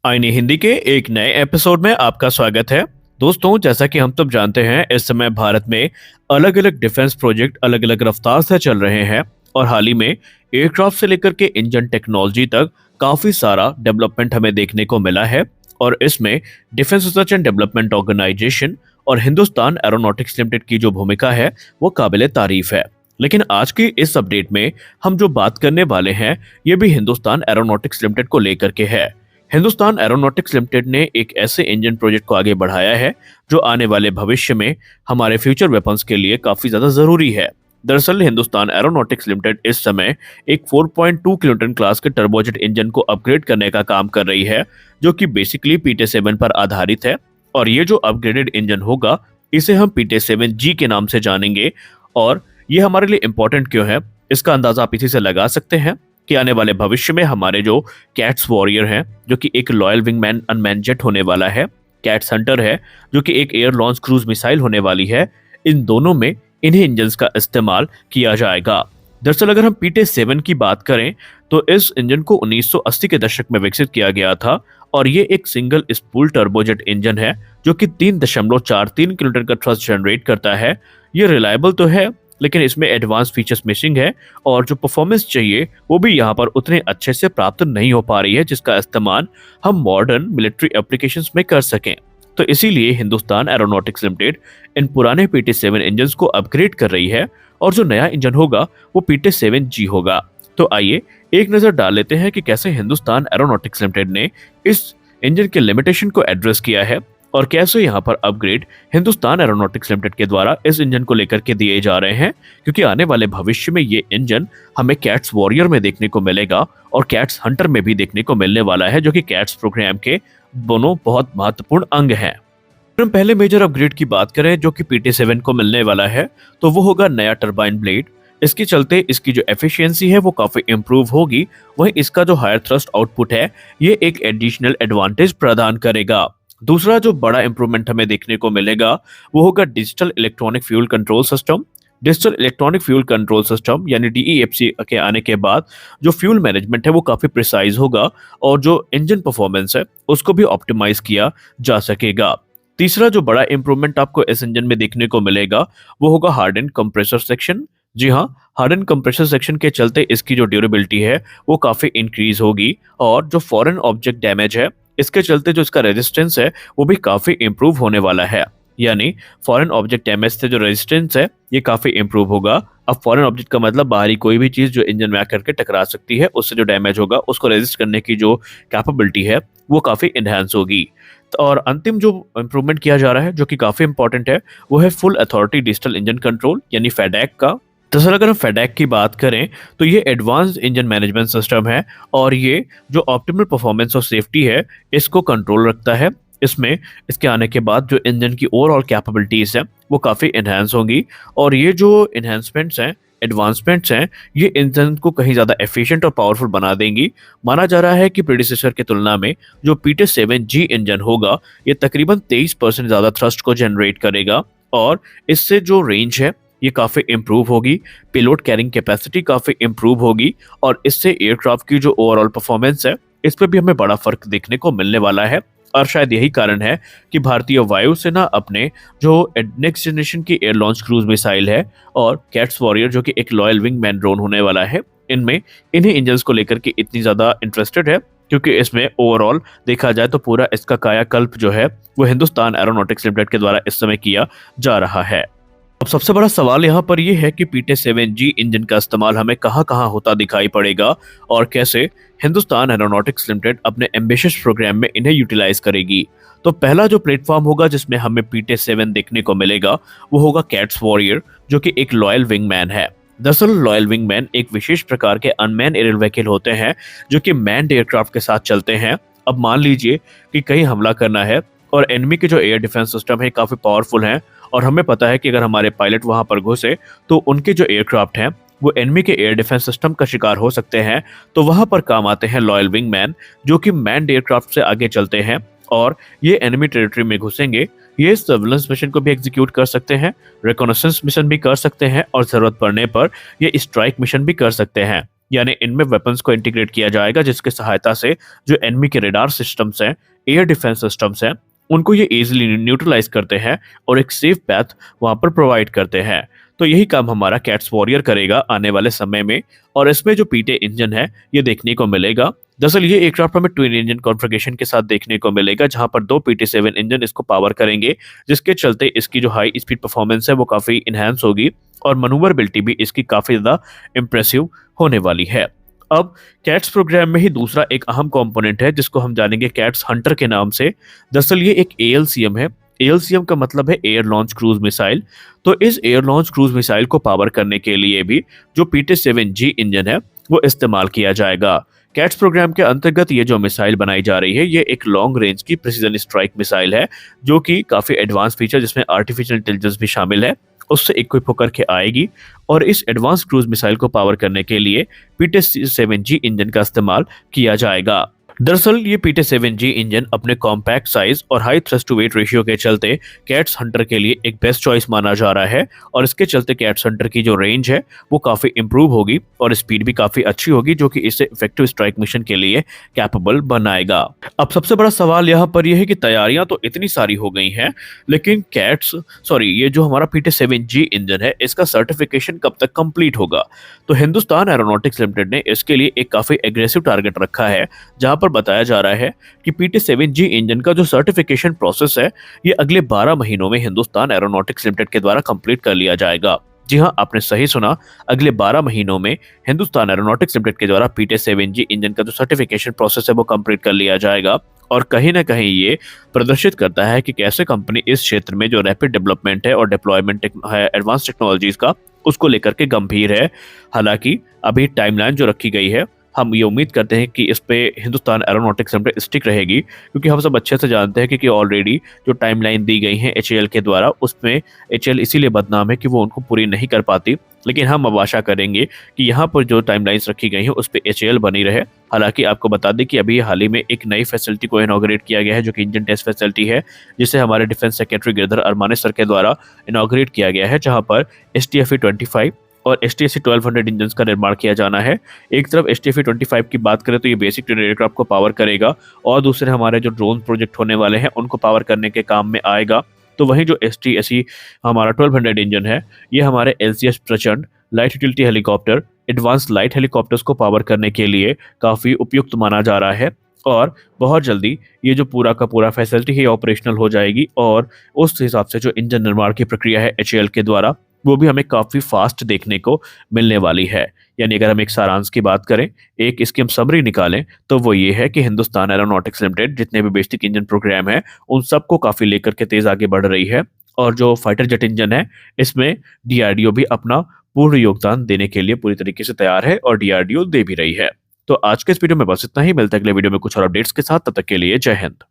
आईनी हिंदी के एक नए एपिसोड में आपका स्वागत है। दोस्तों, जैसा कि हम सब जानते हैं, इस समय भारत में अलग अलग डिफेंस प्रोजेक्ट अलग अलग रफ्तार से चल रहे हैं और हाल ही में एयरक्राफ्ट से लेकर के इंजन टेक्नोलॉजी तक काफी सारा डेवलपमेंट हमें देखने को मिला है। और इसमें defence research and development organisation और हिंदुस्तान एरोनॉटिक्स लिमिटेड की जो भूमिका है वो काबिले तारीफ है। लेकिन आज की इस अपडेट में हम जो बात करने वाले हैं ये भी हिंदुस्तान एरोनॉटिक्स लिमिटेड को लेकर के है। हिंदुस्तान एरोनॉटिक्स लिमिटेड ने एक ऐसे इंजन प्रोजेक्ट को आगे बढ़ाया है जो आने वाले भविष्य में हमारे फ्यूचर वेपन्स के लिए काफी ज्यादा जरूरी है। दरअसल हिंदुस्तान एरोनॉटिक्स लिमिटेड इस समय एक 4.2 किलोटन क्लास के टर्बोजेट इंजन को अपग्रेड करने का काम कर रही है, जो कि बेसिकली पीटे-7 पर आधारित है। और ये जो अपग्रेडेड इंजन होगा इसे हम पीटे-7G के नाम से जानेंगे। और ये हमारे लिए इंपॉर्टेंट क्यों है, इसका अंदाजा आप इसी से लगा सकते हैं कि आने वाले भविष्य में हमारे जो कैट्स वॉरियर हैं, जो कि एक लॉयल विंगमैन अनमैन जेट होने वाला है, कैट्स हंटर है जो कि एक एयर लॉन्च क्रूज मिसाइल होने वाली है, इन दोनों में इन्हीं इंजन्स का इस्तेमाल किया जाएगा। दरअसल अगर हम पीटे-7 की बात करें तो इस इंजन को 1980 के दशक में विकसित किया गया था और ये एक सिंगल स्पूल टर्बोजेट इंजन है जो कि 3.43 किलोमीटर का थ्रस्ट जनरेट करता है। ये रिलायबल तो है लेकिन इसमें एडवांस फीचर्स मिसिंग है और जो परफॉर्मेंस चाहिए वो भी यहाँ पर उतने अच्छे से प्राप्त नहीं हो पा रही है जिसका इस्तेमाल हम मॉडर्न मिलिट्री एप्लीकेशंस में कर सकें। तो इसीलिए हिंदुस्तान एरोनॉटिक्स लिमिटेड इन पुराने पीटे-7 इंजन्स को अपग्रेड कर रही है और जो नया इंजन होगा वो पीटे-7G होगा। तो आइए एक नजर डाल लेते हैं कि कैसे हिंदुस्तान एरोनॉटिक्स लिमिटेड ने इस इंजन के लिमिटेशन को एड्रेस किया है और कैसे यहाँ पर अपग्रेड हिंदुस्तान एरोनॉटिक्स लिमिटेड के द्वारा इस इंजन को लेकर के दिए जा रहे हैं, क्योंकि आने वाले भविष्य में ये इंजन हमें कैट्स वॉरियर में देखने को मिलेगा और कैट्स हंटर में भी देखने को मिलने वाला है, जो कि कैट्स प्रोग्राम के दोनों बहुत महत्वपूर्ण अंग हैं। हम पहले मेजर अपग्रेड की बात करें जो कि पीटे-7 को मिलने वाला है तो वो होगा नया टरबाइन ब्लेड। इसके चलते इसकी जो एफिशिएंसी है वो काफी इंप्रूव होगी, वहीं इसका जो हायर थ्रस्ट आउटपुट है ये एक एडिशनल एडवांटेज प्रदान करेगा। दूसरा जो बड़ा इंप्रूवमेंट हमें देखने को मिलेगा वो होगा digital electronic fuel control system. Digital electronic fuel control system यानी डीईएफसी के आने के बाद जो फ्यूल मैनेजमेंट है वो काफी प्रिसाइज होगा और जो इंजन परफॉर्मेंस है उसको भी ऑप्टिमाइज किया जा सकेगा। तीसरा जो बड़ा इंप्रूवमेंट आपको इस इंजन में देखने को मिलेगा वो होगा हार्डन कंप्रेसर सेक्शन। जी हाँ, हार्डन कंप्रेसर सेक्शन के चलते इसकी जो ड्यूरेबिलिटी है वो काफी इंक्रीज होगी और जो फॉरेन ऑब्जेक्ट डैमेज है इसके चलते जो इसका रेजिस्टेंस है वो भी काफी इंप्रूव होने वाला है। यानी फॉरेन ऑब्जेक्ट डैमेज से जो रेजिस्टेंस है ये काफी इंप्रूव होगा। अब फॉरेन ऑब्जेक्ट का मतलब बाहरी कोई भी चीज जो इंजन में आकर के टकरा सकती है, उससे जो डैमेज होगा उसको रेजिस्ट करने की जो कैपेबिलिटी है वो काफी इनहेंस होगी। और अंतिम जो इंप्रूवमेंट किया जा रहा है जो कि काफी इंपॉर्टेंट है वो है full authority digital engine control यानी फेडैक का। दरअसल अगर हम फेडैक की बात करें तो ये एडवांस्ड इंजन मैनेजमेंट सिस्टम है और ये जो ऑप्टिमल परफॉर्मेंस और सेफ्टी है इसको कंट्रोल रखता है। इसमें इसके आने के बाद जो इंजन की ओवरऑल कैपेबिलिटीज है वो काफ़ी इन्हांस होंगी और ये जो इन्हांसमेंट्स हैं, एडवांसमेंट्स हैं, ये इंजन को कहीं ज़्यादा एफिशिएंट और पावरफुल बना देंगी। माना जा रहा है कि प्रीडिसेसर की तुलना में जो पीटे-7G इंजन होगा ये तकरीबन 23% ज़्यादा थ्रस्ट को जनरेट करेगा और इससे जो रेंज है ये काफ़ी इम्प्रूव होगी, पेलोड कैरिंग कैपेसिटी काफ़ी इम्प्रूव होगी और इससे एयरक्राफ्ट की जो ओवरऑल परफॉर्मेंस है इस पर भी हमें बड़ा फर्क देखने को मिलने वाला है। और शायद यही कारण है कि भारतीय वायुसेना अपने जो नेक्स्ट जनरेशन की एयर लॉन्च क्रूज मिसाइल है और कैट्स वॉरियर जो कि एक लॉयल विंग मैन ड्रोन होने वाला है, इनमें इन्हीं इंजन्स को लेकर के इतनी ज़्यादा इंटरेस्टेड है, क्योंकि इसमें ओवरऑल देखा जाए तो पूरा इसका कायाकल्प जो है वो हिंदुस्तान एरोनॉटिक्स लिमिटेड के द्वारा इस समय किया जा रहा है। अब सबसे बड़ा सवाल यहाँ पर यह है कि पीटे-7G इंजन का इस्तेमाल हमें कहाँ कहाँ होता दिखाई पड़ेगा और कैसे हिंदुस्तान एरोनॉटिक्स लिमिटेड अपने एम्बिशियस प्रोग्राम में इन्हें यूटिलाइज करेगी। तो पहला जो प्लेटफॉर्म होगा जिसमें हमें पीटे-7 देखने को मिलेगा वो होगा कैट्स वॉरियर, जो कि एक लॉयल विंगमैन है। दरअसल लॉयल विंगमैन एक विशेष प्रकार के अनमैन एरियल व्हीकल होते हैं जो कि मैन्ड एयरक्राफ्ट के साथ चलते हैं। अब मान लीजिए कि कहीं हमला करना है और एनिमी के जो एयर डिफेंस सिस्टम है काफी पावरफुल हैं और हमें पता है कि अगर हमारे पायलट वहां पर घुसे तो उनके जो एयरक्राफ्ट हैं वो एनिमी के एयर डिफेंस सिस्टम का शिकार हो सकते हैं। तो वहां पर काम आते हैं लॉयल विंगमैन, जो कि मैन्ड एयरक्राफ्ट से आगे चलते हैं और ये एनिमी टेरिटरी में घुसेंगे। ये सर्विलेंस मिशन को भी एग्जीक्यूट कर सकते हैं, रिकॉनेसेंस मिशन भी कर सकते हैं और जरूरत पड़ने पर ये स्ट्राइक मिशन भी कर सकते हैं। यानी इनमें वेपन्स को इंटीग्रेट किया जाएगा जिसकी सहायता से जो एनिमी के रेडार सिस्टम्स हैं, एयर डिफेंस सिस्टम्स हैं, उनको ये इजीली न्यूट्रलाइज करते हैं और एक सेफ पैथ वहां पर प्रोवाइड करते हैं। तो यही काम हमारा कैट्स वॉरियर करेगा आने वाले समय में। और इसमें जो पीटे इंजन है ये देखने को मिलेगा। दरअसल ये एयरक्राफ्ट हमें ट्विन इंजन कॉन्फ़िगरेशन के साथ देखने को मिलेगा, जहां पर दो PT-7 इंजन इसको पावर करेंगे, जिसके चलते इसकी जो हाई स्पीड परफॉर्मेंस है वो काफी इनहेंस होगी और मनूवरबिलिटी भी इसकी काफी ज्यादा इंप्रेसिव होने वाली है। अब कैट्स प्रोग्राम में ही दूसरा एक अहम कंपोनेंट है जिसको हम जानेंगे कैट्स हंटर के नाम से। दरअसल ये एक ALCM है। ALCM का मतलब है एयर लॉन्च क्रूज मिसाइल। तो इस एयर लॉन्च क्रूज मिसाइल को पावर करने के लिए भी जो PT-7G इंजन है वो इस्तेमाल किया जाएगा। कैट्स प्रोग्राम के अंतर्गत ये जो मिसाइल बनाई जा रही है ये एक लॉन्ग रेंज की प्रिसीजन स्ट्राइक मिसाइल है, जो कि काफी एडवांस फीचर जिसमें आर्टिफिशियल इंटेलिजेंस भी शामिल है उससे इक्विप होकर के आएगी। और इस एडवांस क्रूज मिसाइल को पावर करने के लिए PT-7G इंजन का इस्तेमाल किया जाएगा। दरअसल ये PT-7G इंजन अपने कॉम्पैक्ट साइज और high thrust to weight ratio के चलते कैट्स हंटर के लिए एक बेस्ट चॉइस माना जा रहा है। और इसके चलते कैट्स हंटर की जो रेंज है वो काफी इंप्रूव होगी और स्पीड भी काफी अच्छी होगी, जो कि इसे इफेक्टिव स्ट्राइक मिशन के लिए कैपेबल बनाएगा। अब सबसे बड़ा सवाल यहाँ पर यह है कि तैयारियां तो इतनी सारी हो गई हैं, लेकिन ये जो हमारा PT-7G इंजन है इसका सर्टिफिकेशन कब तक कंप्लीट होगा। तो हिंदुस्तान एरोनॉटिक्स लिमिटेड ने इसके लिए एक काफी एग्रेसिव टारगेट रखा है, जहां पर बताया जा रहा है कि PT-7G इंजन का जो सर्टिफिकेशन प्रोसेस है ये अगले 12 महीनों में हिंदुस्तान एरोनॉटिक्स लिमिटेड के द्वारा कंप्लीट कर लिया जाएगा। जी हाँ, आपने सही सुना, अगले 12 महीनों में हिंदुस्तान एरोनॉटिक्स लिमिटेड के द्वारा PT-7G इंजन का जो सर्टिफिकेशन प्रोसेस है वो कंप्लीट कर लिया जाएगा। और कहीं ना कहीं ये प्रदर्शित करता है कि कैसे कंपनी इस क्षेत्र में जो रैपिड डेवलपमेंट है और डिप्लॉयमेंट है एडवांस टेक्नोलॉजीज का उसको लेकर के गंभीर है। हालांकि अभी टाइमलाइन जो रखी गई है हम ये उम्मीद करते हैं कि इस पे हिंदुस्तान एरोनॉटिक्स लिमिटेड स्टिक रहेगी, क्योंकि हम सब अच्छे से जानते हैं कि ऑलरेडी जो टाइमलाइन दी गई है HAL के द्वारा उसमें HAL इसीलिए बदनाम है कि वो उनको पूरी नहीं कर पाती। लेकिन हम अब आशा करेंगे कि यहाँ पर जो टाइमलाइंस रखी गई हैं उस पर HAL बनी रहे। हालांकि आपको बता दें कि अभी हाल ही में एक नई फैसिलिटी को इनॉग्रेट किया गया है जो कि इंजन टेस्ट फैसिलिटी है, जिसे हमारे defence secretary Girdhar Aramane sir के द्वारा इनॉग्रेट किया गया है, जहाँ पर STFE-25 और STSC-1200 इंजन का निर्माण किया जाना है। एक तरफ STFE-25 की बात करें तो ये बेसिक ट्रेन एयरक्राफ्ट को पावर करेगा और दूसरे हमारे जो ड्रोन प्रोजेक्ट होने वाले हैं उनको पावर करने के काम में आएगा। तो वहीं जो STSC हमारा 1200 इंजन है ये हमारे LCS प्रचंड light utility helicopter, advance light helicopters को पावर करने के लिए काफ़ी उपयुक्त माना जा रहा है। और बहुत जल्दी ये जो पूरा का पूरा फैसिलिटी ही ऑपरेशनल हो जाएगी और उस हिसाब से जो इंजन निर्माण की प्रक्रिया है HAL के द्वारा वो भी हमें काफ़ी फास्ट देखने को मिलने वाली है। यानी अगर हम एक सारांश की बात करें, एक इसकी हम समरी निकालें, तो वो ये है कि हिंदुस्तान एरोनॉटिक्स लिमिटेड जितने भी बेसिक इंजन प्रोग्राम है उन सबको काफ़ी लेकर के तेज़ आगे बढ़ रही है। और जो फाइटर जेट इंजन है इसमें DRDO भी अपना पूर्ण योगदान देने के लिए पूरी तरीके से तैयार है और DRDO दे भी रही है। तो आज के इस वीडियो में बस इतना ही। मिलते हैं अगले वीडियो में कुछ और अपडेट्स के साथ। तब तक के लिए जय हिंद।